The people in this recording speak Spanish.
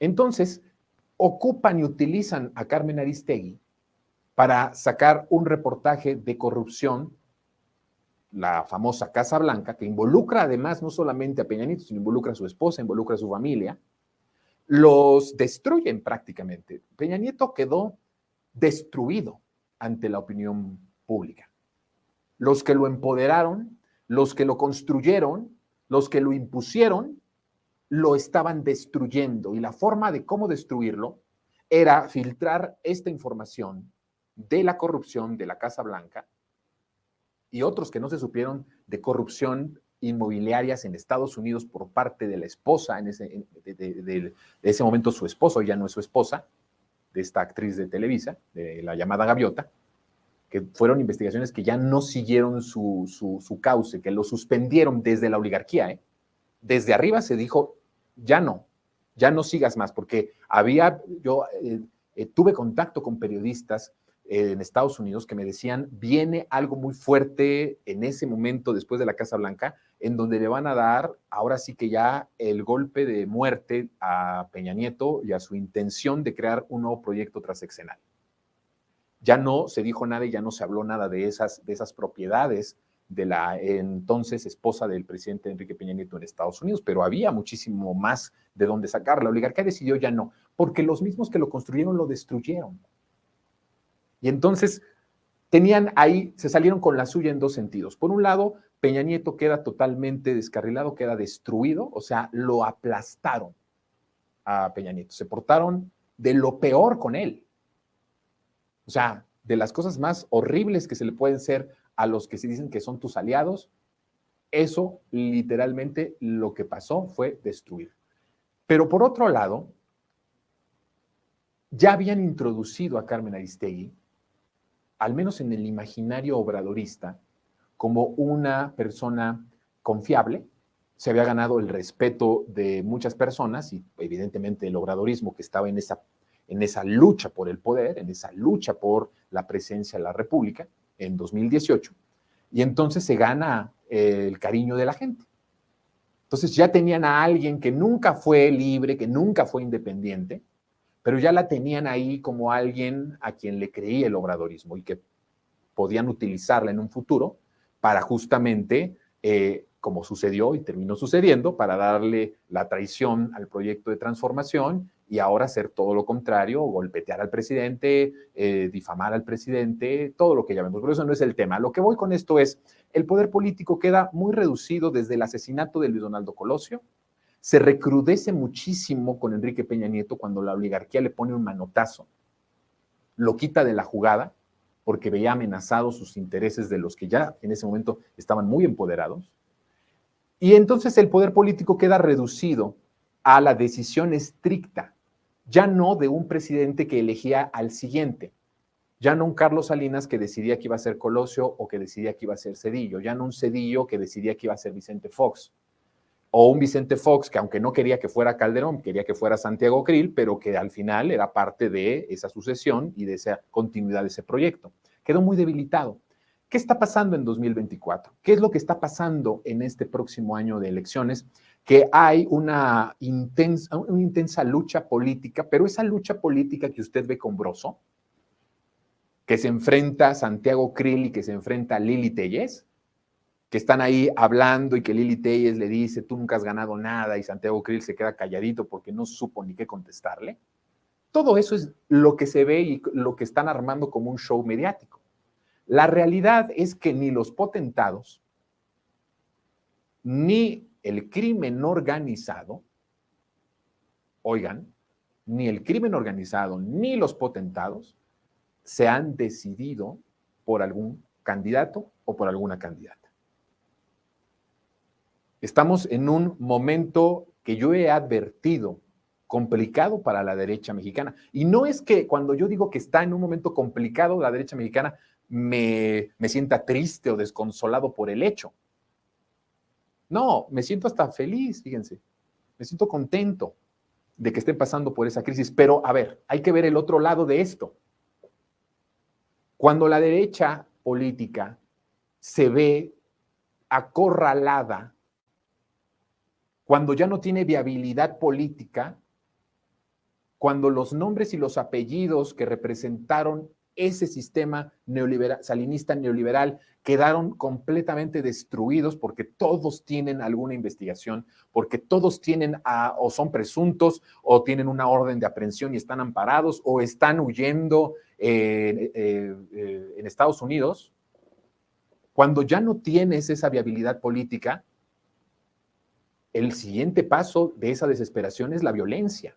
Entonces, ocupan y utilizan a Carmen Aristegui para sacar un reportaje de corrupción, la famosa Casa Blanca, que involucra además no solamente a Peña Nieto, sino involucra a su esposa, involucra a su familia, los destruyen prácticamente. Peña Nieto quedó destruido ante la opinión pública. Los que lo empoderaron, los que lo construyeron, los que lo impusieron, lo estaban destruyendo. Y la forma de cómo destruirlo era filtrar esta información de la corrupción de la Casa Blanca y otros que no se supieron de corrupción inmobiliarias en Estados Unidos por parte de la esposa, de ese momento su esposo, ya no es su esposa, de esta actriz de Televisa, de la llamada Gaviota, que fueron investigaciones que ya no siguieron su cauce, que lo suspendieron desde la oligarquía. Desde arriba se dijo, ya no sigas más, porque yo tuve contacto con periodistas en Estados Unidos que me decían, viene algo muy fuerte en ese momento después de la Casa Blanca, en donde le van a dar ahora sí que ya el golpe de muerte a Peña Nieto y a su intención de crear un nuevo proyecto transeccional. Ya no se dijo nada y ya no se habló nada de esas propiedades de la entonces esposa del presidente Enrique Peña Nieto en Estados Unidos, pero había muchísimo más de dónde sacar. La oligarquía decidió ya no, porque los mismos que lo construyeron lo destruyeron. Y entonces tenían ahí, se salieron con la suya en dos sentidos. Por un lado, Peña Nieto queda totalmente descarrilado, queda destruido, o sea, lo aplastaron a Peña Nieto, se portaron de lo peor con él. O sea, de las cosas más horribles que se le pueden ser a los que se dicen que son tus aliados, eso literalmente lo que pasó fue destruir. Pero por otro lado, ya habían introducido a Carmen Aristegui, al menos en el imaginario obradorista, como una persona confiable. Se había ganado el respeto de muchas personas y evidentemente el obradorismo que estaba en esa lucha por el poder, en esa lucha por la presencia de la República en 2018, y entonces se gana el cariño de la gente. Entonces ya tenían a alguien que nunca fue libre, que nunca fue independiente, pero ya la tenían ahí como alguien a quien le creía el obradorismo y que podían utilizarla en un futuro para justamente, como sucedió y terminó sucediendo, para darle la traición al proyecto de transformación y ahora hacer todo lo contrario, golpetear al presidente, difamar al presidente, todo lo que ya vemos. Pero eso no es el tema. Lo que voy con esto es, el poder político queda muy reducido desde el asesinato de Luis Donaldo Colosio, se recrudece muchísimo con Enrique Peña Nieto cuando la oligarquía le pone un manotazo, lo quita de la jugada, porque veía amenazados sus intereses de los que ya en ese momento estaban muy empoderados. Y entonces el poder político queda reducido a la decisión estricta, ya no de un presidente que elegía al siguiente, ya no un Carlos Salinas que decidía que iba a ser Colosio o que decidía que iba a ser Zedillo, ya no un Zedillo que decidía que iba a ser Vicente Fox, o un Vicente Fox que aunque no quería que fuera Calderón, quería que fuera Santiago Krill, pero que al final era parte de esa sucesión y de esa continuidad de ese proyecto. Quedó muy debilitado. ¿Qué está pasando en 2024? ¿Qué es lo que está pasando en este próximo año de elecciones? Que hay una intensa lucha política, pero esa lucha política que usted ve con Broso, que se enfrenta a Santiago Krill y que se enfrenta a Lili Téllez, que están ahí hablando y que Lili Téllez le dice, tú nunca has ganado nada, y Santiago Krill se queda calladito porque no supo ni qué contestarle. Todo eso es lo que se ve y lo que están armando como un show mediático. La realidad es que ni los potentados, ni el crimen organizado, oigan, ni el crimen organizado, ni los potentados se han decidido por algún candidato o por alguna candidata. Estamos en un momento que yo he advertido complicado para la derecha mexicana. Y no es que cuando yo digo que está en un momento complicado la derecha mexicana me sienta triste o desconsolado por el hecho. No, me siento hasta feliz, fíjense. Me siento contento de que estén pasando por esa crisis. Pero, a ver, hay que ver el otro lado de esto. Cuando la derecha política se ve acorralada, cuando ya no tiene viabilidad política, cuando los nombres y los apellidos que representaron ese sistema neoliberal, salinista neoliberal, quedaron completamente destruidos porque todos tienen alguna investigación, porque todos tienen o son presuntos o tienen una orden de aprehensión y están amparados o están huyendo en Estados Unidos, cuando ya no tienes esa viabilidad política, el siguiente paso de esa desesperación es la violencia.